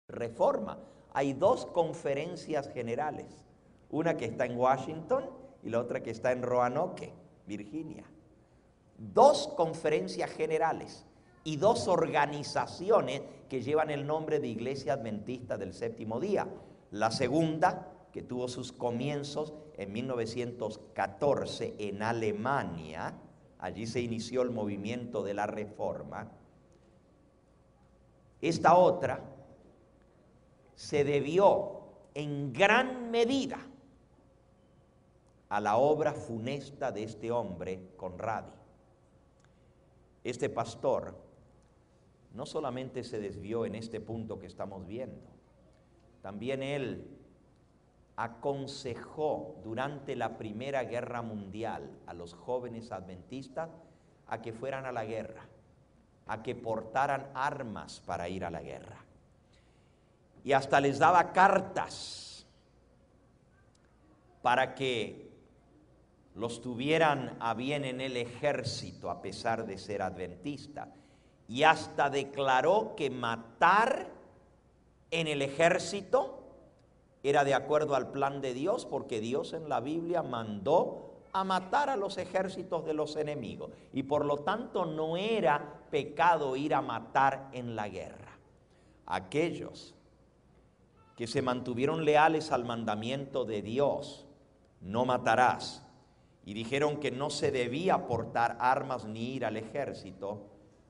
Reforma. Hay dos conferencias generales, una que está en Washington y la otra que está en Roanoke, Virginia. Dos conferencias generales y dos organizaciones que llevan el nombre de Iglesia Adventista del Séptimo Día. La segunda, que tuvo sus comienzos en 1914 en Alemania, allí se inició el movimiento de la Reforma. Esta otra se debió en gran medida a la obra funesta de este hombre, Conradi. Este pastor no solamente se desvió en este punto que estamos viendo, también él aconsejó durante la Primera Guerra Mundial a los jóvenes adventistas a que fueran a la guerra, a que portaran armas para ir a la guerra. Y hasta les daba cartas para que los tuvieran a bien en el ejército a pesar de ser adventista. Y hasta declaró que matar en el ejército era de acuerdo al plan de Dios, porque Dios en la Biblia mandó a matar a los ejércitos de los enemigos. Y por lo tanto no era pecado ir a matar en la guerra. Aquellos que se mantuvieron leales al mandamiento de Dios, no matarás, y dijeron que no se debía portar armas ni ir al ejército,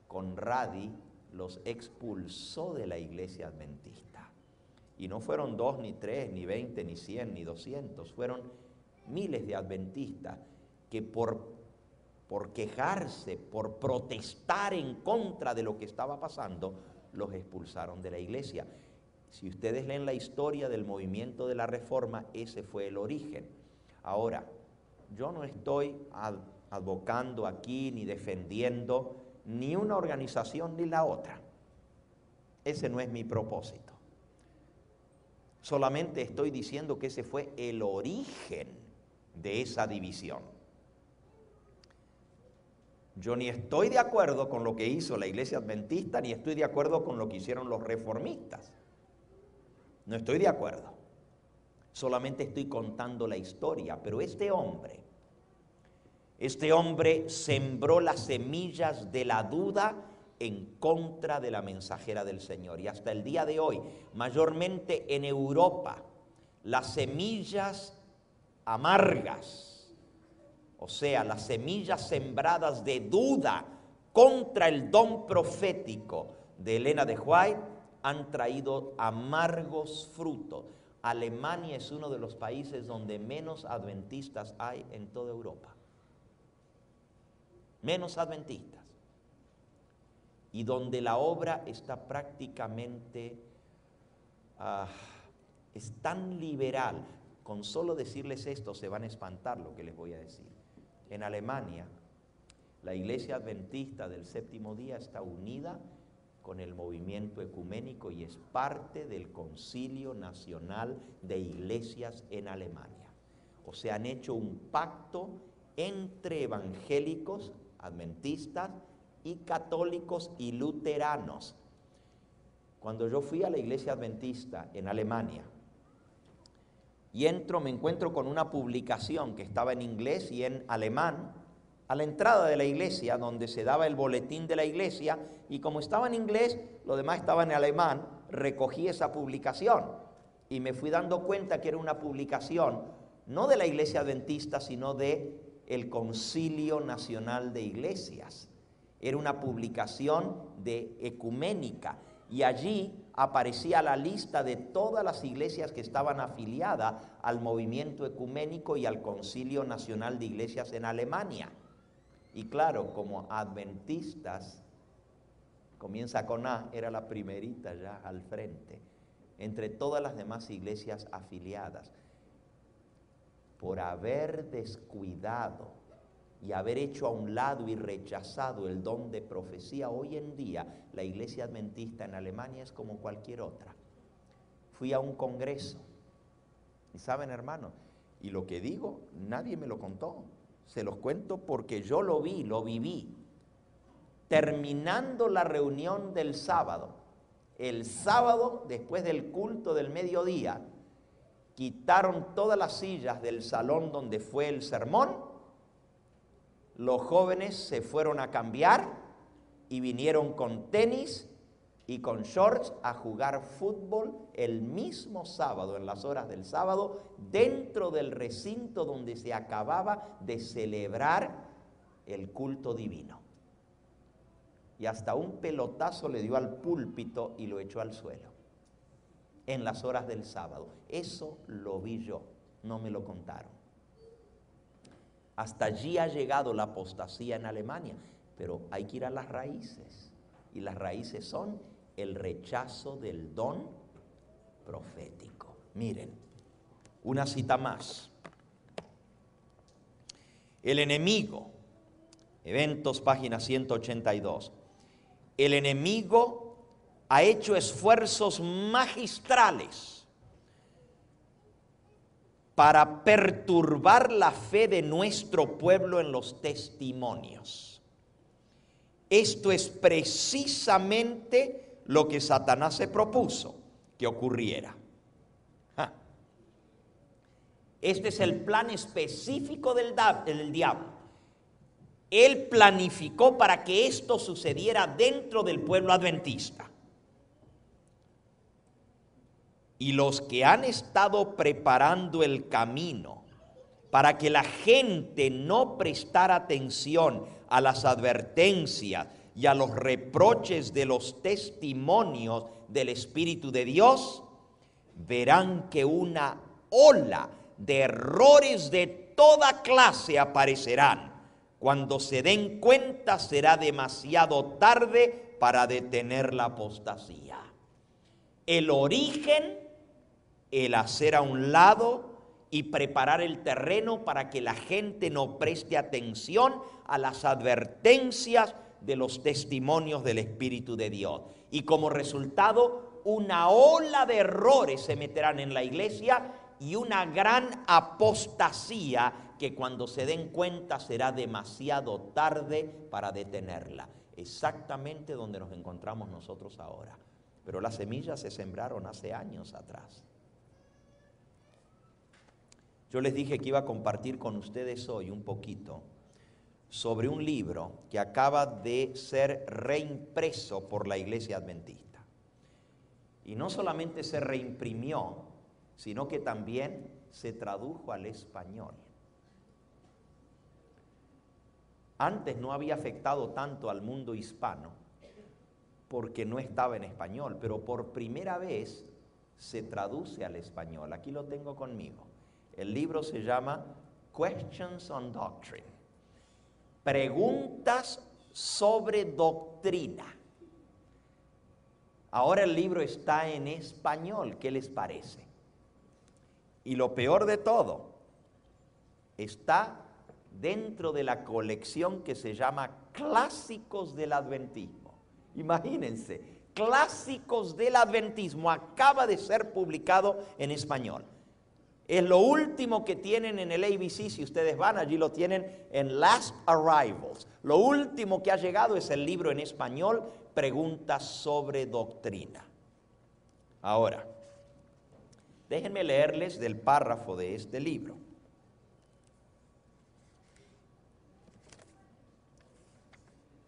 Conradi los expulsó de la iglesia adventista. Y no fueron 2, ni 3, ni 20, ni 100, ni 200, fueron miles de adventistas que por quejarse, por protestar en contra de lo que estaba pasando, los expulsaron de la iglesia. Si ustedes leen la historia del movimiento de la Reforma, ese fue el origen. Ahora, yo no estoy advocando aquí ni defendiendo ni una organización ni la otra. Ese no es mi propósito. Solamente estoy diciendo que ese fue el origen de esa división. Yo ni estoy de acuerdo con lo que hizo la iglesia adventista, ni estoy de acuerdo con lo que hicieron los reformistas. No estoy de acuerdo. Solamente estoy contando la historia. Pero este hombre sembró las semillas de la duda en contra de la mensajera del Señor. Y hasta el día de hoy, mayormente en Europa, las semillas amargas, o sea, las semillas sembradas de duda contra el don profético de Elena de White, han traído amargos frutos. Alemania es uno de los países donde menos adventistas hay en toda Europa. Menos adventistas. Y donde la obra está prácticamente, es tan liberal. Con solo decirles esto se van a espantar lo que les voy a decir. En Alemania, la iglesia adventista del Séptimo Día está unida con el movimiento ecuménico y es parte del Concilio Nacional de Iglesias en Alemania. O sea, han hecho un pacto entre evangélicos, adventistas y católicos y luteranos. Cuando yo fui a la iglesia adventista en Alemania y me encuentro con una publicación que estaba en inglés y en alemán a la entrada de la iglesia, donde se daba el boletín de la iglesia, y como estaba en inglés, lo demás estaba en alemán. Recogí esa publicación y me fui dando cuenta que era una publicación no de la iglesia adventista, sino de el Concilio Nacional de Iglesias. Era una publicación de ecuménica, y allí aparecía la lista de todas las iglesias que estaban afiliadas al movimiento ecuménico y al Concilio Nacional de Iglesias en Alemania. Y claro, como adventistas, comienza con A, era la primerita ya al frente, entre todas las demás iglesias afiliadas. Por haber descuidado y haber hecho a un lado y rechazado el don de profecía, hoy en día la iglesia adventista en Alemania es como cualquier otra. Fui a un congreso, y saben, hermanos, y lo que digo, nadie me lo contó. Se los cuento porque yo lo vi, lo viví. Terminando la reunión del sábado, El sábado, después del culto del mediodía, quitaron todas las sillas del salón donde fue el sermón. Los jóvenes se fueron a cambiar y vinieron con tenis y con shorts a jugar fútbol el mismo sábado, en las horas del sábado, dentro del recinto donde se acababa de celebrar el culto divino. Y hasta un pelotazo le dio al púlpito y lo echó al suelo, en las horas del sábado. Eso lo vi yo, no me lo contaron. Hasta allí ha llegado la apostasía en Alemania, pero hay que ir a las raíces, y las raíces son el rechazo del don profético. Miren, una cita más. El enemigo, Eventos, página 182. El enemigo ha hecho esfuerzos magistrales para perturbar la fe de nuestro pueblo en los testimonios. Esto es precisamente lo que Satanás se propuso que ocurriera. Este es el plan específico del diablo. Él planificó para que esto sucediera dentro del pueblo adventista. Y los que han estado preparando el camino para que la gente no prestara atención a las advertencias y a los reproches de los testimonios del Espíritu de Dios, verán que una ola de errores de toda clase aparecerán. Cuando se den cuenta, será demasiado tarde para detener la apostasía. El origen, el hacer a un lado y preparar el terreno para que la gente no preste atención a las advertencias de los testimonios del Espíritu de Dios. Y como resultado, una ola de errores se meterán en la iglesia y una gran apostasía que cuando se den cuenta será demasiado tarde para detenerla. Exactamente donde nos encontramos nosotros ahora. Pero las semillas se sembraron hace años atrás. Yo les dije que iba a compartir con ustedes hoy un poquito sobre un libro que acaba de ser reimpreso por la Iglesia Adventista. Y no solamente se reimprimió, sino que también se tradujo al español. Antes no había afectado tanto al mundo hispano porque no estaba en español, pero por primera vez se traduce al español. Aquí lo tengo conmigo. El libro se llama Questions on Doctrine. Preguntas sobre doctrina. Ahora el libro está en español. ¿Qué les parece? Y lo peor de todo, está dentro de la colección que se llama Clásicos del Adventismo. Imagínense, Clásicos del Adventismo acaba de ser publicado en español. Es lo último que tienen en el ABC. Si ustedes van, allí lo tienen en Last Arrivals. Lo último que ha llegado es el libro en español, Preguntas sobre Doctrina. Ahora, déjenme leerles del párrafo de este libro.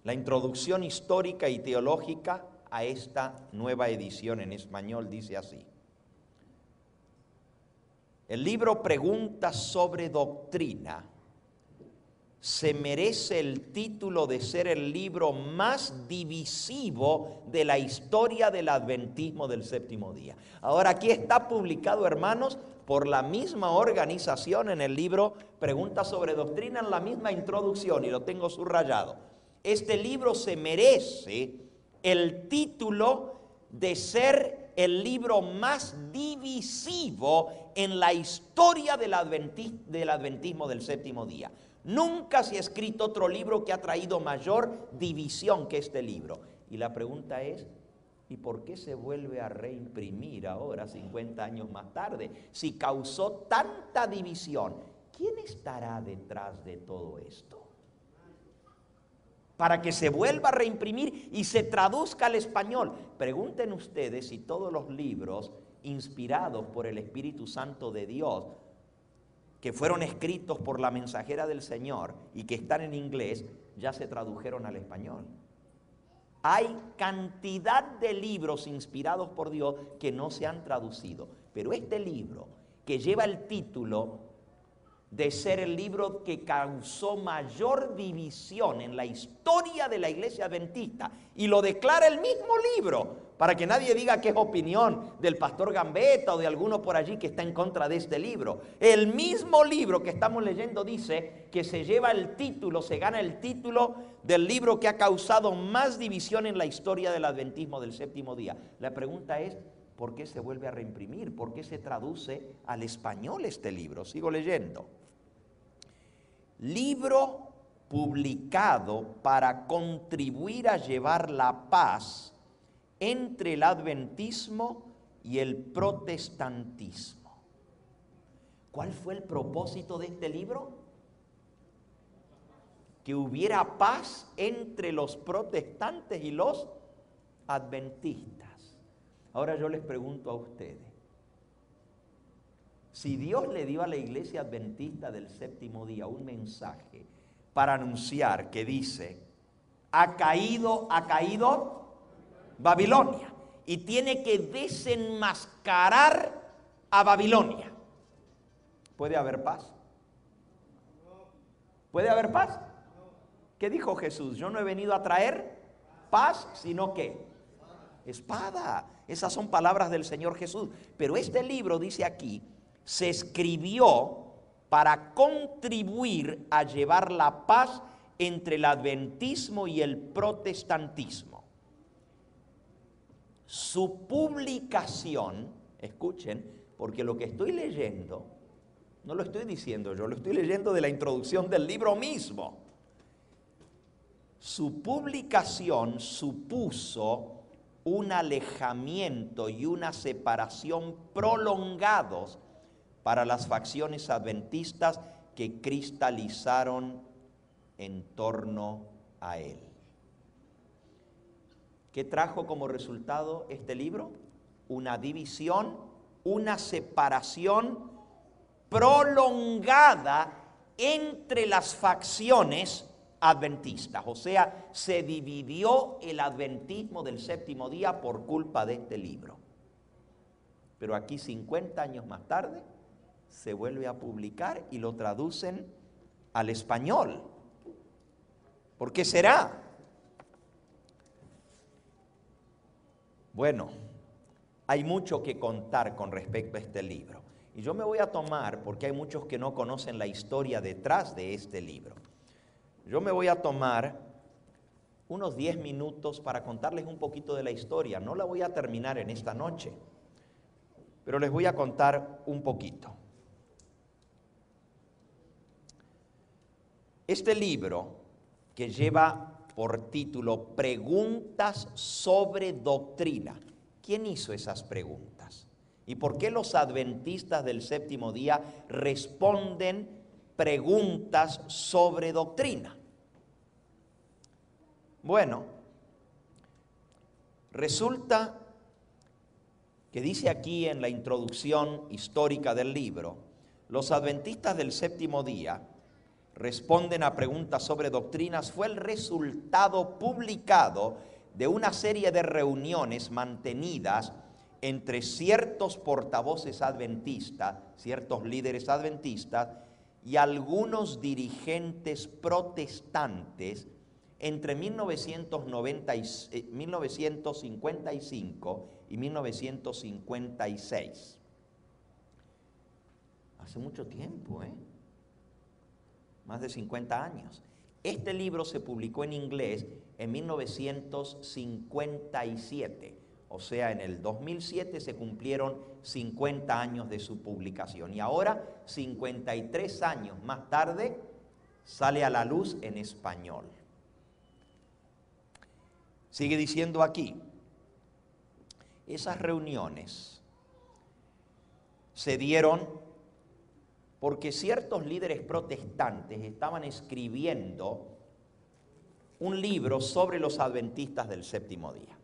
La introducción histórica y teológica a esta nueva edición en español dice así. El libro Preguntas sobre Doctrina se merece el título de ser el libro más divisivo de la historia del adventismo del séptimo día. Ahora, aquí está publicado, hermanos, por la misma organización en el libro Preguntas sobre Doctrina, en la misma introducción, y lo tengo subrayado. Este libro se merece el título de ser el libro más divisivo en la historia del adventismo del séptimo día. Nunca se ha escrito otro libro que ha traído mayor división que este libro. Y la pregunta es, ¿y por qué se vuelve a reimprimir ahora, 50 años más tarde? Si causó tanta división, ¿quién estará detrás de todo esto? para que se vuelva a reimprimir y se traduzca al español. Pregunten ustedes si todos los libros inspirados por el Espíritu Santo de Dios, que fueron escritos por la mensajera del Señor y que están en inglés, ya se tradujeron al español. Hay cantidad de libros inspirados por Dios que no se han traducido, pero este libro, que lleva el título de ser el libro que causó mayor división en la historia de la Iglesia Adventista, y lo declara el mismo libro, para que nadie diga que es opinión del pastor Gambetta o de alguno por allí que está en contra de este libro. El mismo libro que estamos leyendo dice que se lleva el título, se gana el título del libro que ha causado más división en la historia del adventismo del séptimo día. La pregunta es, ¿por qué se vuelve a reimprimir? ¿Por qué se traduce al español este libro? Sigo leyendo. Libro publicado para contribuir a llevar la paz entre el adventismo y el protestantismo. ¿Cuál fue el propósito de este libro? Que hubiera paz entre los protestantes y los adventistas. Ahora yo les pregunto a ustedes, si Dios le dio a la iglesia adventista del séptimo día un mensaje para anunciar que dice, ha caído Babilonia, y tiene que desenmascarar a Babilonia, ¿puede haber paz? ¿Puede haber paz? ¿Qué dijo Jesús? Yo no he venido a traer paz, sino ¿qué? Espada. Esas son palabras del Señor Jesús. Pero este libro dice aquí, se escribió para contribuir a llevar la paz entre el adventismo y el protestantismo. Su publicación, escuchen, porque lo que estoy leyendo, no lo estoy diciendo yo, lo estoy leyendo de la introducción del libro mismo. Su publicación supuso un alejamiento y una separación prolongados para las facciones adventistas que cristalizaron en torno a él. ¿Qué trajo como resultado este libro? Una división, una separación prolongada entre las facciones adventistas. O sea, se dividió el adventismo del séptimo día por culpa de este libro. Pero aquí 50 años más tarde se vuelve a publicar y lo traducen al español. ¿Por qué será? Bueno, hay mucho que contar con respecto a este libro. Y yo me voy a tomar, porque hay muchos que no conocen la historia detrás de este libro, yo me voy a tomar unos 10 minutos para contarles un poquito de la historia. No la voy a terminar en esta noche, pero les voy a contar un poquito. Este libro, que lleva por título Preguntas sobre Doctrina, ¿quién hizo esas preguntas? ¿Y por qué los adventistas del séptimo día responden preguntas sobre doctrina? Bueno, resulta que dice aquí en la introducción histórica del libro, los adventistas del séptimo día responden a preguntas sobre doctrinas, fue el resultado publicado de una serie de reuniones mantenidas entre ciertos portavoces adventistas, ciertos líderes adventistas y algunos dirigentes protestantes entre 1955 y 1956. Hace mucho tiempo, más de 50 años. Este libro se publicó en inglés en 1957, o sea, en el 2007 se cumplieron 50 años de su publicación. Y ahora, 53 años más tarde, sale a la luz en español. Sigue diciendo aquí, esas reuniones se dieron porque ciertos líderes protestantes estaban escribiendo un libro sobre los adventistas del séptimo día.